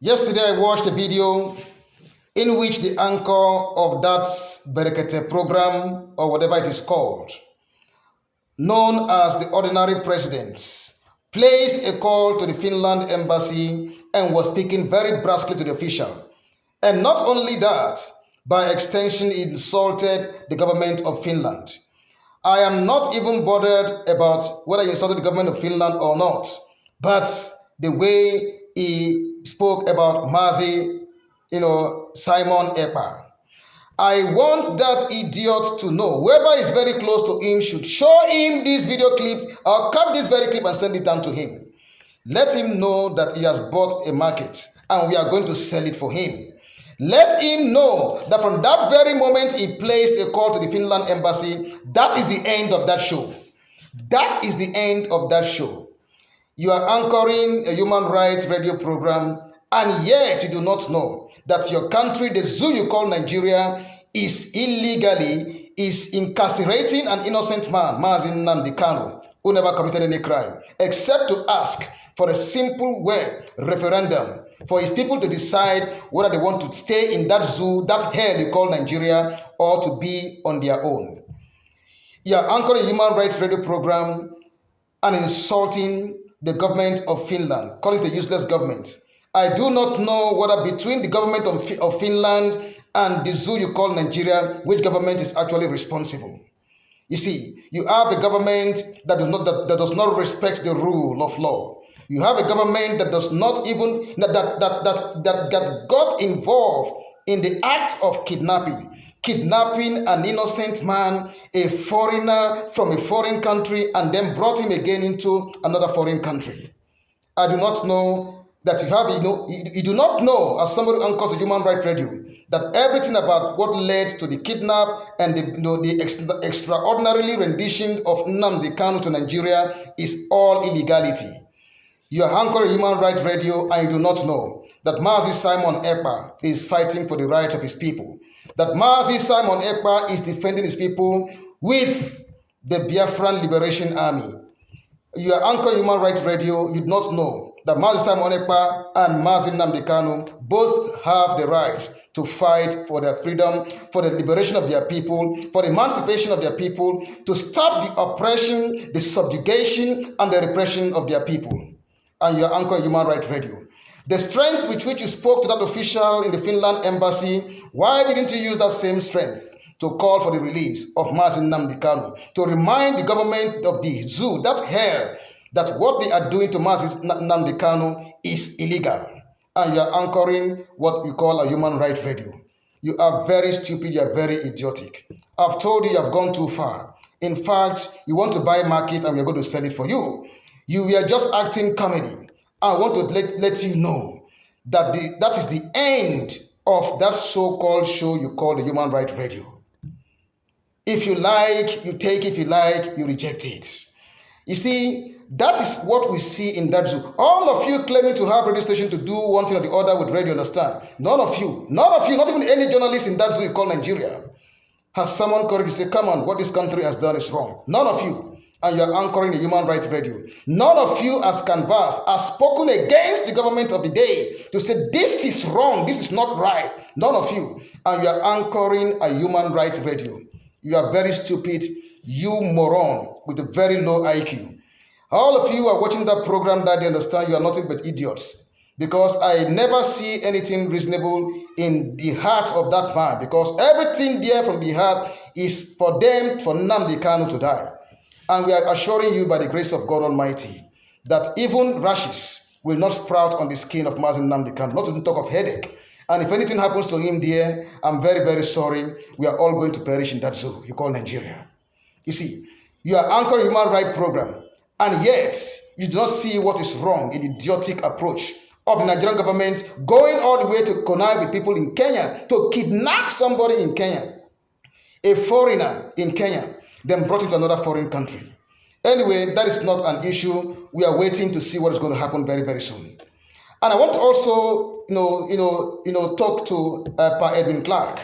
Yesterday I watched a video in which the anchor of that Brekete program, or whatever it is called, known as the ordinary president, placed a call to the Finland embassy and was speaking very brusquely to the official. And not only that, by extension, he insulted the government of Finland. I am not even bothered about whether he insulted the government of Finland or not, but the way he spoke about Simon Epka. I want that idiot to know, whoever is very close to him should show him this video clip or cut this very clip and send it down to him. Let him know that he has bought a market and we are going to sell it for him. Let him know that from that very moment he placed a call to the Finland embassy, that is the end of that show. That is the end of that show. You are anchoring a human rights radio program, and yet you do not know that your country, the zoo you call Nigeria, is illegally incarcerating an innocent man, Mazi Nnamdi Kanu, who never committed any crime, except to ask for a simple referendum for his people to decide whether they want to stay in that zoo, that hell you call Nigeria, or to be on their own. You are anchoring a human rights radio program and insulting the government of Finland, calling it a useless government. I do not know whether between the government of Finland and the zoo you call Nigeria, which government is actually responsible. You see, you have a government that does not respect the rule of law. You have a government that does not even that got involved in the act of kidnapping an innocent man, a foreigner from a foreign country, and then brought him again into another foreign country. I do not know that you do not know, as somebody who anchors a human rights radio, that everything about what led to the kidnap and the extraordinarily rendition of Nnamdi Kanu to Nigeria is all illegality. You are anchoring human rights radio and you do not know that Mazi Simon Epka is fighting for the rights of his people. That Mazi Simon Epka is defending his people with the Biafran Liberation Army. You are anchoring human rights radio, you do not know that Mazi Simon Epka and Mazi Nnamdi Kanu both have the right to fight for their freedom, for the liberation of their people, for the emancipation of their people, to stop the oppression, the subjugation, and the repression of their people. And you are anchoring human rights radio. The strength with which you spoke to that official in the Finland embassy, why didn't you use that same strength to call for the release of Mazi Nnamdi Kanu, to remind the government of the zoo, that hell, that what they are doing to Mazi Nnamdi Kanu is illegal? And you are anchoring what we call a human rights radio. You are very stupid, you are very idiotic. I've told you have gone too far. In fact, you want to buy a market and we're going to sell it for you. You were just acting comedy. I want to let you know that that is the end of that so-called show you call the human rights radio. If you like, you take. If you like, you reject it. You see, that is what we see in that zoo. All of you claiming to have radio station to do one thing or the other with radio, understand? None of you, not even any journalist in that zoo you call Nigeria, has summoned courage to say, come on, what this country has done is wrong. None of you. And you are anchoring the human rights radio. None of you has canvassed, has spoken against the government of the day to say this is wrong, this is not right. None of you. And you are anchoring a human rights radio. You are very stupid, you moron with a very low IQ. All of you are watching that program that they understand you are nothing but idiots. Because I never see anything reasonable in the heart of that man. Because everything there from the heart is for them, for Nnamdi Kanu to die. And we are assuring you by the grace of God Almighty that even rashes will not sprout on the skin of Mazi Nnamdi Kanu, not to talk of headache. And if anything happens to him there, I'm very, very sorry. We are all going to perish in that zoo you call Nigeria. You see, you are anchoring a human rights program, and yet you do not see what is wrong in the idiotic approach of the Nigerian government going all the way to connive with people in Kenya to kidnap somebody in Kenya, a foreigner in Kenya, then brought into another foreign country. Anyway, that is not an issue. We are waiting to see what is going to happen very, very soon. And I want to also, talk to Edwin Clark.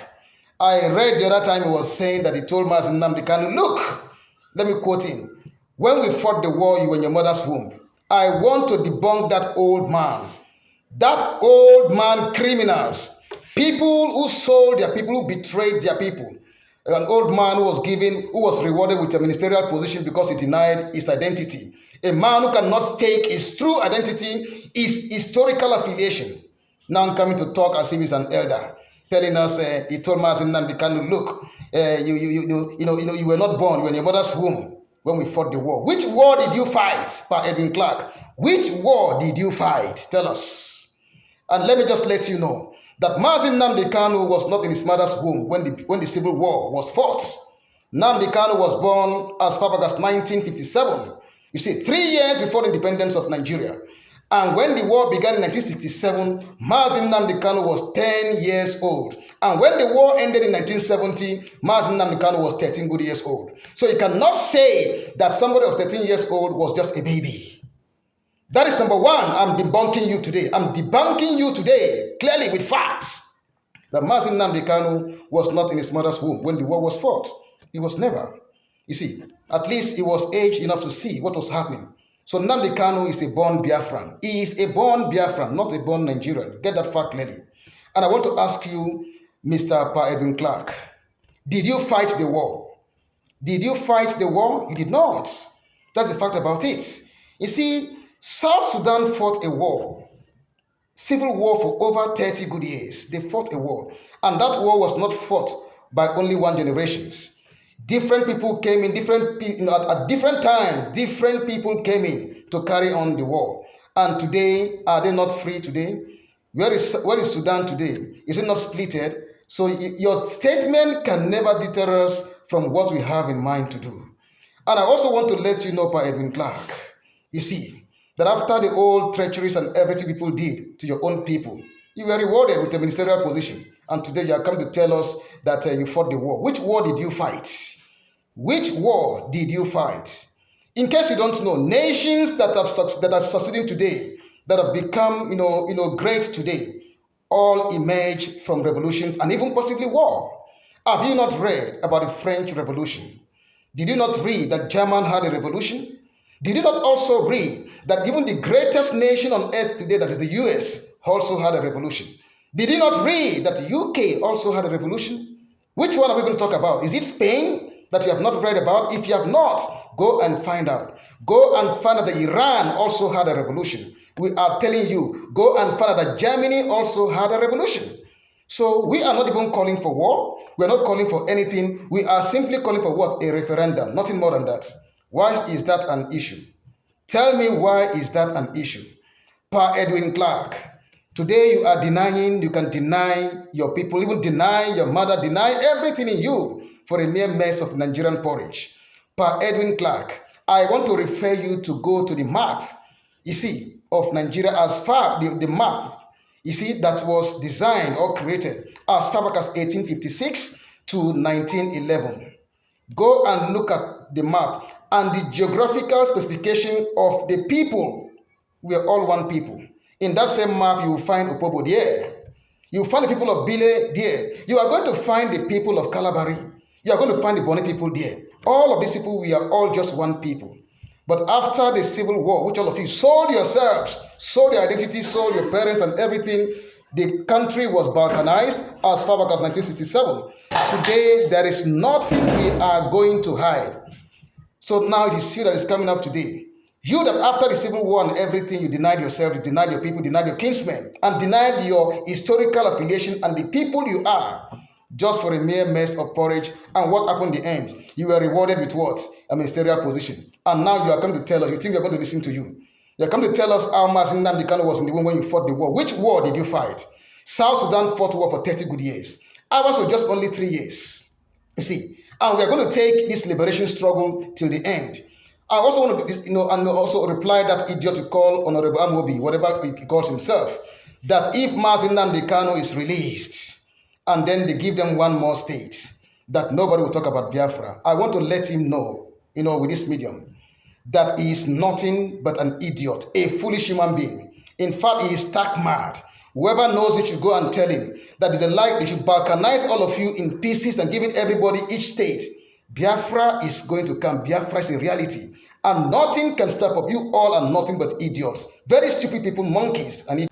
I read the other time he was saying that he told Mazi Nnamdi Kanu, look, let me quote him. When we fought the war, you were in your mother's womb. I want to debunk that old man. That old man criminals, people who sold their people, who betrayed their people. An old man who was rewarded with a ministerial position because he denied his identity. A man who cannot stake his true identity, his historical affiliation. Now coming to talk as if he's an elder, telling us, he told Mazi Nnamdi Kanu, look, you were not born, you were in your mother's womb when we fought the war. Which war did you fight, Pa Edwin Clark? Which war did you fight? Tell us. And let me just let you know that Mazi Nnamdi Kanu was not in his mother's womb when the civil war was fought. Nnamdi Kanu was born as far back as 1957. You see, 3 years before the independence of Nigeria. And when the war began in 1967, Mazi Nnamdi Kanu was 10 years old. And when the war ended in 1970, Mazi Nnamdi Kanu was 13 good years old. So you cannot say that somebody of 13 years old was just a baby. That is number one. I'm debunking you today. I'm debunking you today, clearly with facts, that Mazi Nnamdi Kanu was not in his mother's womb when the war was fought. He was never. You see, at least he was aged enough to see what was happening. So Nnamdi Kanu is a born Biafran. He is a born Biafran, not a born Nigerian. Get that fact clearly. And I want to ask you, Mr. Pa Edwin Clark, did you fight the war? Did you fight the war? You did not. That's the fact about it. You see, South Sudan fought a war, civil war for over 30 good years. They fought a war. And that war was not fought by only one generation. Different people came in, at different times, different people came in to carry on the war. And today, are they not free today? Where is Sudan today? Is it not splitted? So your statement can never deter us from what we have in mind to do. And I also want to let you know, Pa Edwin Clark, you see, that after the old treacheries and everything people did to your own people, you were rewarded with a ministerial position. And today you are come to tell us that you fought the war. Which war did you fight? Which war did you fight? In case you don't know, nations that are succeeding today, that have become great today, all emerge from revolutions and even possibly war. Have you not read about the French Revolution? Did you not read that Germany had a revolution? Did you not also read that even the greatest nation on earth today, that is the US, also had a revolution? Did you not read that the UK also had a revolution? Which one are we going to talk about? Is it Spain that you have not read about? If you have not, go and find out. Go and find out that Iran also had a revolution. We are telling you, go and find out that Germany also had a revolution. So we are not even calling for war. We are not calling for anything. We are simply calling for what? A referendum. Nothing more than that. Why is that an issue? Tell me, why is that an issue? Pa Edwin Clark, today you are denying, you can deny your people, even deny your mother, deny everything in you for a mere mess of Nigerian porridge. Pa Edwin Clark, I want to refer you to go to the map, you see, of Nigeria, as far the map, you see, that was designed or created as far back as 1856 to 1911. Go and look at the map and the geographical specification of the people. We are all one people. In that same map, you will find Opobo there. You will find the people of Bile there. You are going to find the people of Calabari. You are going to find the Boni people there. All of these people, we are all just one people. But after the civil war, which all of you sold yourselves, sold your identity, sold your parents and everything, the country was balkanized as far back as 1967. Today, there is nothing we are going to hide. So now it is you that is coming up today. You that after the civil war and everything, you denied yourself, you denied your people, denied your kinsmen, and denied your historical affiliation and the people you are, just for a mere mess of porridge. And what happened in the end? You were rewarded with what? A ministerial position. And now you are coming to tell us, you think we are going to listen to you. You are coming to tell us how Mazi Nnamdi Kanu was in the womb when you fought the war. Which war did you fight? South Sudan fought war for 30 good years. Ours was just only 3 years. You see, and we are going to take this liberation struggle till the end. I also want to, and also reply that idiot to call Honorable Amobi, whatever he calls himself, that if Mazi Nnamdi Kanu is released, and then they give them one more state, that nobody will talk about Biafra. I want to let him know, with this medium, that he is nothing but an idiot, a foolish human being. In fact, he is stark mad. Whoever knows it should go and tell him that they should balkanize all of you in pieces and giving everybody each state. Biafra is going to come. Biafra is a reality. And nothing can stop up. You all are nothing but idiots. Very stupid people, monkeys. And